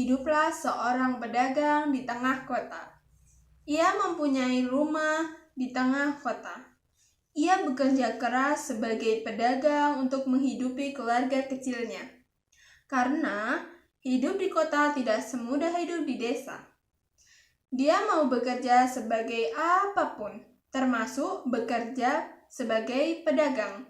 hiduplah seorang pedagang di tengah kota. Ia mempunyai rumah di tengah kota. Ia bekerja keras sebagai pedagang untuk menghidupi keluarga kecilnya. Karena hidup di kota tidak semudah hidup di desa. Dia mau bekerja sebagai apapun, termasuk bekerja sebagai pedagang.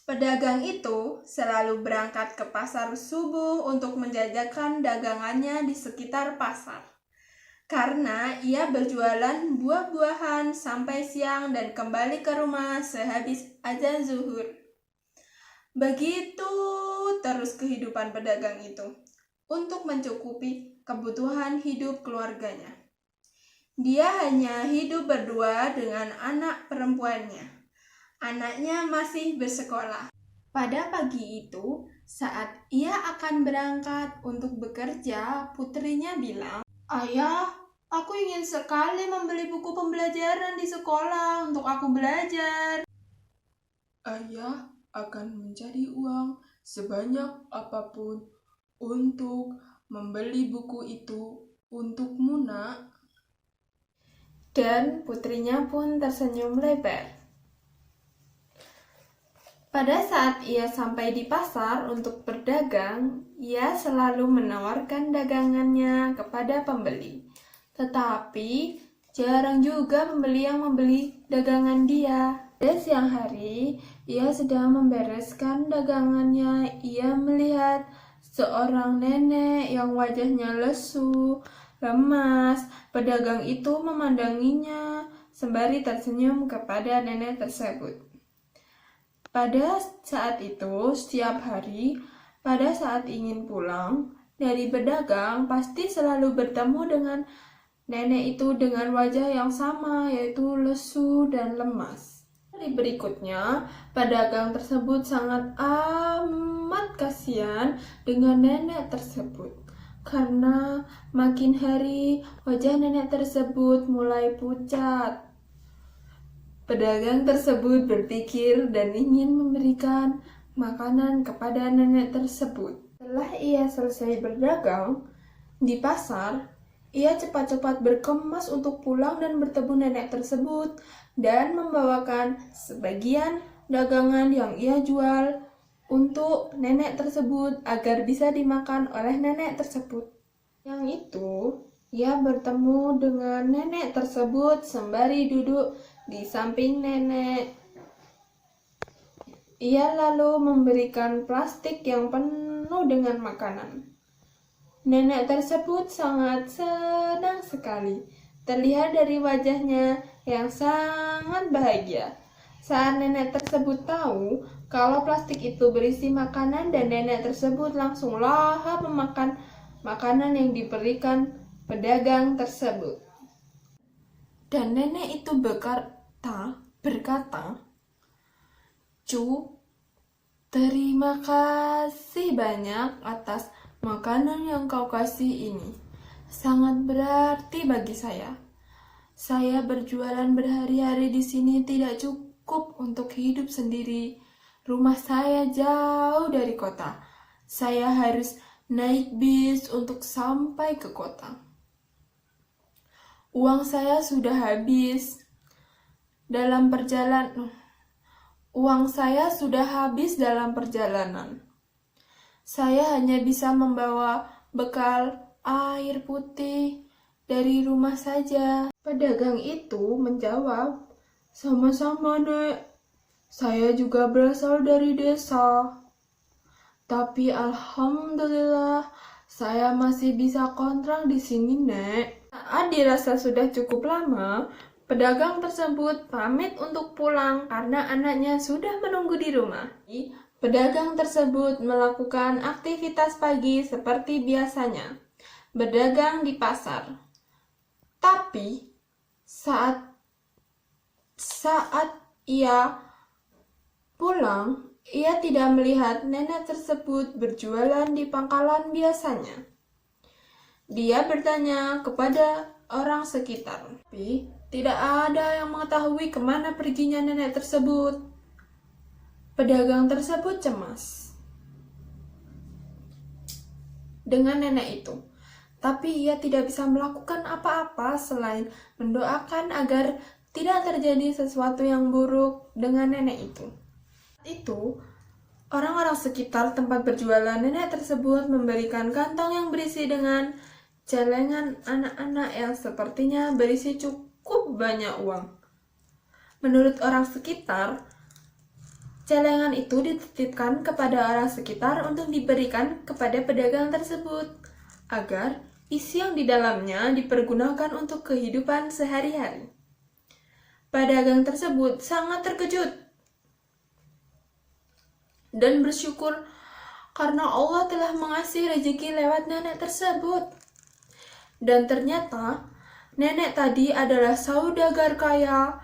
Pedagang itu selalu berangkat ke pasar subuh untuk menjajakan dagangannya di sekitar pasar. Karena ia berjualan buah-buahan sampai siang dan kembali ke rumah sehabis azan zuhur. Begitu terus kehidupan pedagang itu untuk mencukupi kebutuhan hidup keluarganya. Dia hanya hidup berdua dengan anak perempuannya. Anaknya masih bersekolah. Pada pagi itu, saat ia akan berangkat untuk bekerja, putrinya bilang, "Ayah, aku ingin sekali membeli buku pembelajaran di sekolah untuk aku belajar." Ayah akan mencari uang sebanyak apapun untuk membeli buku itu untukmu, Nak. Dan putrinya pun tersenyum lebar. Pada saat ia sampai di pasar untuk berdagang, ia selalu menawarkan dagangannya kepada pembeli. Tetapi jarang juga pembeli yang membeli dagangan dia. Pada siang hari, ia sedang membereskan dagangannya. Ia melihat seorang nenek yang wajahnya lesu, lemas. Pedagang itu memandanginya sembari tersenyum kepada nenek tersebut. Pada saat itu, setiap hari, pada saat ingin pulang dari berdagang, pasti selalu bertemu dengan nenek itu dengan wajah yang sama, yaitu lesu dan lemas. Hari berikutnya, pedagang tersebut sangat amat kasihan dengan nenek tersebut. Karena makin hari, wajah nenek tersebut mulai pucat. Pedagang tersebut berpikir dan ingin memberikan makanan kepada nenek tersebut. Setelah ia selesai berdagang di pasar, ia cepat-cepat berkemas untuk pulang dan bertemu nenek tersebut dan membawakan sebagian dagangan yang ia jual untuk nenek tersebut agar bisa dimakan oleh nenek tersebut. Yang itu, ia bertemu dengan nenek tersebut sembari duduk di samping nenek. Ia lalu memberikan plastik yang penuh dengan makanan. Nenek tersebut sangat senang sekali. Terlihat dari wajahnya yang sangat bahagia. Saat nenek tersebut tahu kalau plastik itu berisi makanan dan nenek tersebut langsung lahap memakan makanan yang diberikan pedagang tersebut. Dan nenek itu berkata, "Cu, terima kasih banyak atas makanan yang kau kasih ini. Sangat berarti bagi saya. Saya berjualan berhari-hari di sini tidak cukup untuk hidup sendiri. Rumah saya jauh dari kota. Saya harus naik bis untuk sampai ke kota. Uang saya sudah habis dalam perjalanan. Saya hanya bisa membawa bekal air putih dari rumah saja." Pedagang itu menjawab, "Sama-sama, Nek. Saya juga berasal dari desa. Tapi alhamdulillah saya masih bisa kontrak di sini, Nek." Saat dirasa sudah cukup lama, pedagang tersebut pamit untuk pulang karena anaknya sudah menunggu di rumah. Pedagang tersebut melakukan aktivitas pagi seperti biasanya, berdagang di pasar. Tapi saat ia pulang, ia tidak melihat nenek tersebut berjualan di pangkalan biasanya. Dia bertanya kepada orang sekitar, tapi tidak ada yang mengetahui kemana perginya nenek tersebut. Pedagang tersebut cemas. dengan nenek itu. Tapi ia tidak bisa melakukan apa-apa selain mendoakan agar tidak terjadi sesuatu yang buruk dengan nenek itu. Itu, orang-orang sekitar tempat berjualan nenek tersebut memberikan kantong yang berisi dengan celengan anak-anak yang sepertinya berisi cukup banyak uang. Menurut orang sekitar, celengan itu dititipkan kepada orang sekitar untuk diberikan kepada pedagang tersebut, agar isi yang di dalamnya dipergunakan untuk kehidupan sehari-hari. Pedagang tersebut sangat terkejut dan bersyukur karena Allah telah mengasih rezeki lewat nenek tersebut. Dan ternyata nenek tadi adalah saudagar kaya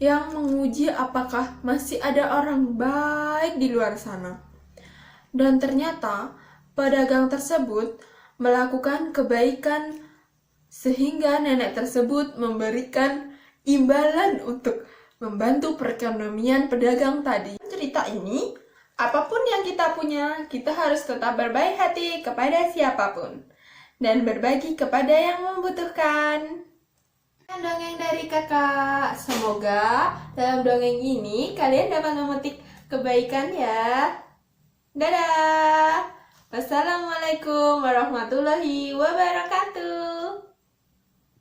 yang menguji apakah masih ada orang baik di luar sana. Dan ternyata pedagang tersebut melakukan kebaikan sehingga nenek tersebut memberikan imbalan untuk membantu perekonomian pedagang tadi. Cerita ini, apapun yang kita punya, kita harus tetap berbaik hati kepada siapapun dan berbagi kepada yang membutuhkan. Dongeng dari kakak, semoga dalam dongeng ini kalian dapat memetik kebaikan ya. Dadah. Wassalamualaikum warahmatullahi wabarakatuh.